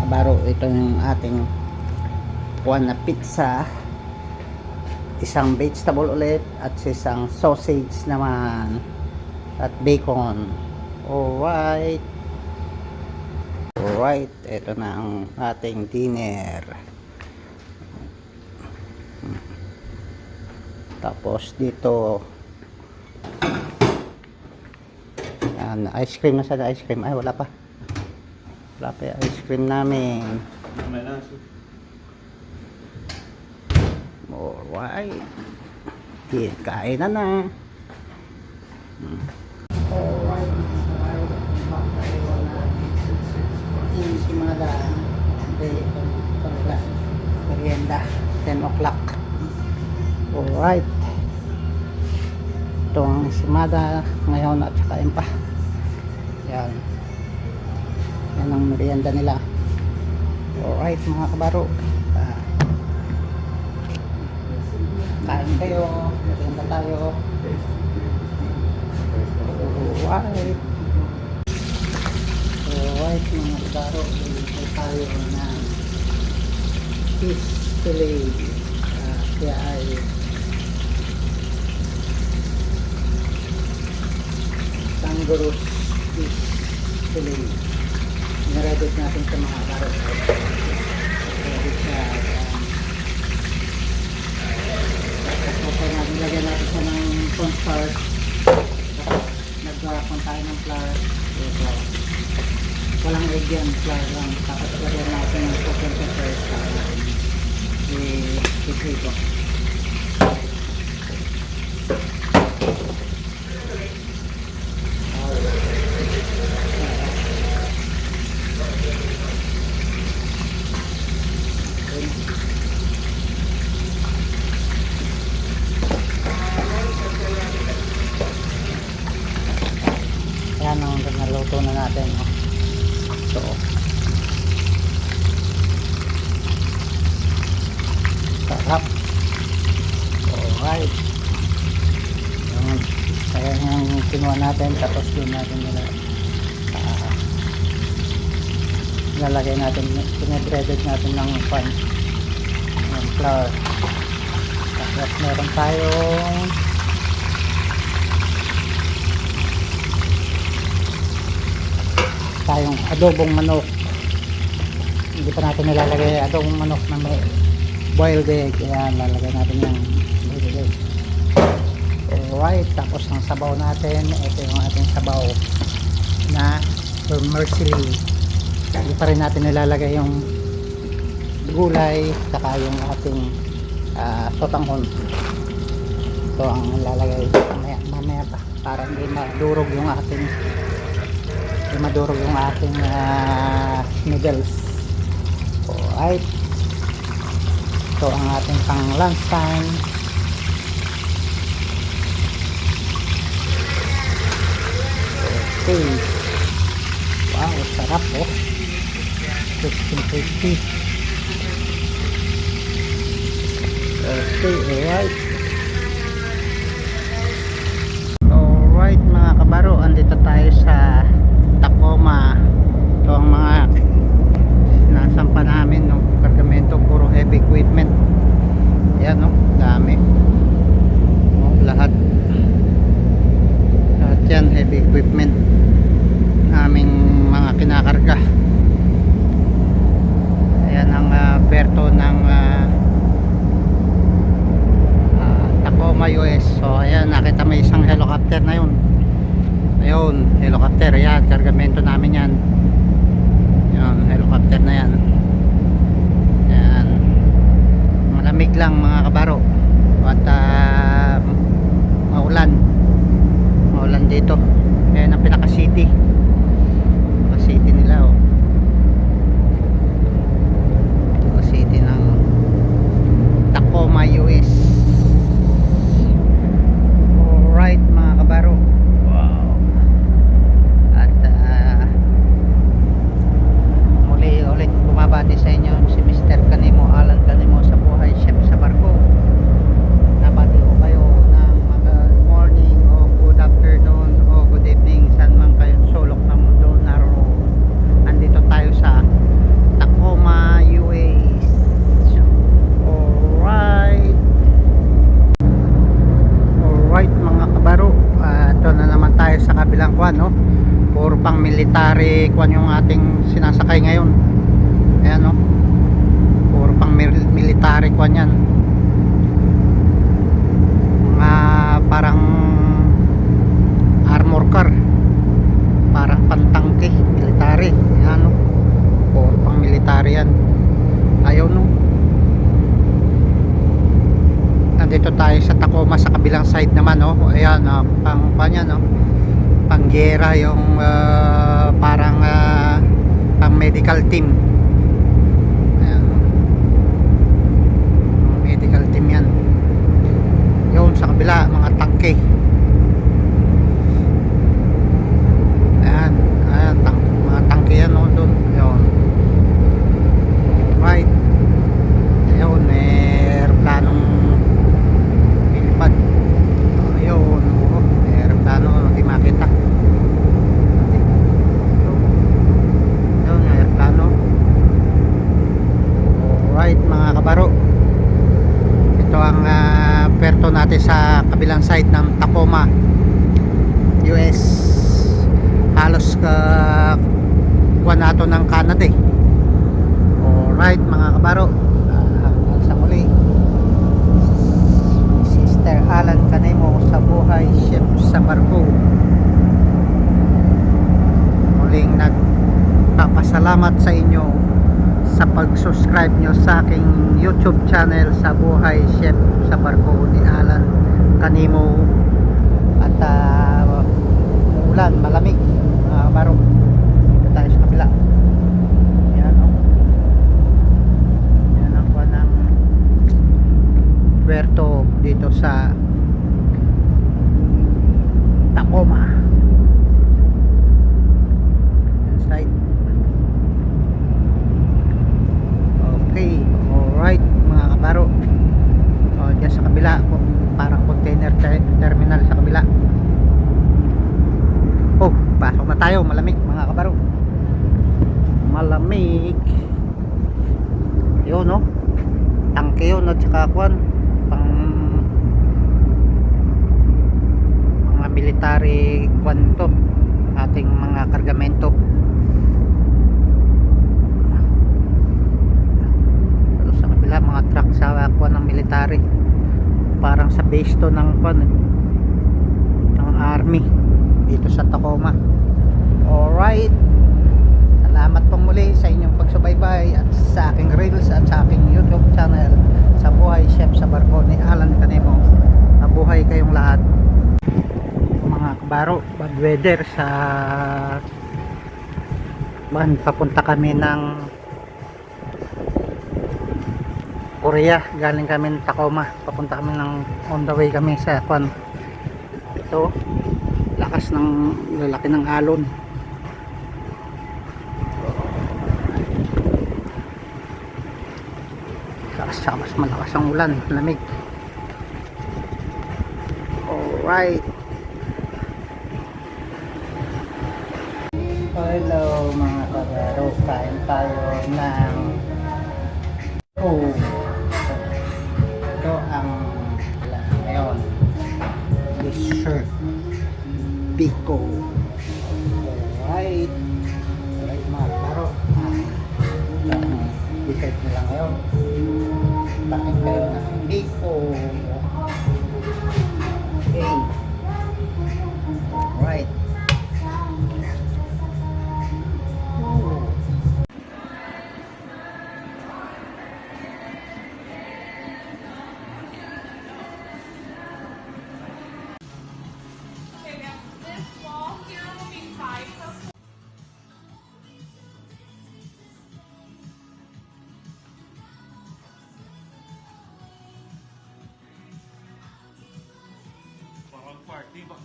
kabaro, ito yung ating kuwan na pizza, isang vegetable ulit at isang sausage naman at bacon. Alright, ito na ang ating dinner. Tapos dito yan, ice cream. Nasaan na ice cream? Ay, wala pa yung ice cream namin. Alright, kain na. Alright, insimada merienda 10 o'clock. Alright, ito ang insimada ngayon at saka yun pa yan ang merienda nila. Alright mga kabaro, kain kayo, merienda tayo. Alright mga kabaro, bibigay tayo ng fish fillet. Kaya ay kangaroo fish fillet. Nireduce natin sa mga kabaro. Reduce siya. Tapos lagyan natin siya ng cornstarch. Nagkaroon tayo ng flour. Walang egg yan, flour lang. Tapos lagyan natin ng coconut pepper. Ito. Yan ang naluto na natin. So sarap. Alright, kaya yung kinuha natin, tapos doon natin nilalagay natin, pinag-breaded natin ng pan ng flour. Tapos meron tayong adobong manok. Hindi pa natin nilalagay adobong manok na may boiled egg. Ayan, lalagay natin yung boiled egg. Alright, tapos ang sabaw natin, ito yung ating sabaw na vermicelli. Hindi pa rin natin nilalagay yung gulay saka yung ating sotanghon. Ito ang nilalagay mamaya pa para hindi madurog yung ating noodles. Alright, ito ang ating pang lunch time. Okay, wow, sarap crispy. Okay, alright mga kabaro, andito tayo sa Tacoma. Ito ang mga nasampa namin ng kargamento, puro heavy equipment. Ayan dami. Lahat yan heavy equipment aming mga kinakarga. Ayan ang berto ng Tacoma US. So ayan, nakita may isang helicopter na yun. Ayun, helicopter yan, kargamento namin yan. Yan, helicopter na yan. Yan, malamig lang mga kabaro at maulan dito. Ayan ang pinaka city nila pinaka city ng Tacoma US. Alright mga kabaro, muli ulit bumabati sa inyo si Mr. Kanimo, Alan Kanimo sa buhay chef sa barko. Nabati ko kayo ng good morning o good afternoon o good evening saan man kayo sulok tayo sa kabilang kwan, no? Puro pang military kwan yung ating sinasakay ngayon. Ayan, no? Puro pang military kwan yan. Mga parang armor car, parang pantangke, military. Ayan, no? Puro pang military yan. Ayaw, no? Nandito tayo sa Tacoma sa kabilang side naman, no? Ayan, pang panya, no? Panggera yung parang pang medical team. Ayan, medical team yan. Yun sa kabila, mga tangke. Ayan, ayan, mga tangke yan, no? Doon, yun. Right. Ayun, aeroplanong pilipad. Ayun, aeroplano, hindi makita. Ayun, aeroplano. Alright, mga kabaro. Ito ang puerto natin sa kabilang side ng Tacoma, US. Halos kuha nato ng Canada eh. Alright, mga kabaro, hanggang sa muli. Sister Alan Canemo sa buhay chef sa barko. Muling nagpapasalamat sa inyo sa pag-subscribe nyo sa aking YouTube channel sa buhay chef sa barko ni Alan Canemo. At ulan, malamig, mga kabaro. Dito tayo sa kabila. Puerto dito sa Tacoma side. Okay, alright, mga kabaro. Diyan sa kabila, parang container terminal sa kabila. Oh, pasok na tayo. Malamig, mga kabaro. Malamig. Yun, no? Tangke yun, at saka kwan, pang mga military kwan to, ating mga kargamento. Pero sa kabila, mga truck sa kwan ng military, parang sa base to ng kwan ng army dito sa Tacoma. Alright, salamat pong muli sa inyong pagsubaybay at sa aking reels at sa aking YouTube channel sa buhay chef sa barko ni Alan Canemo. Mabuhay kayong lahat, mga kabaro. Bad weather sa papunta kami ng Korea. Galing kami ng Tacoma, papunta kami ng on the way kami sa kwan. Ito, lakas ng lalaki ng alon. Mas malakas ang ulan, lamig. Alright. Hello, mga kabaro, kain tayo ng ito ang ngayon dessert Pico. Alright, alright, mga kabaro, ito ang dessert nila ngayon. Takin kayo ng Pico. Okay, alright. Party ba?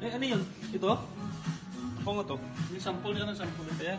Ano yun? Ito? Ako nga to. Yung sample yan ang sample. Kaya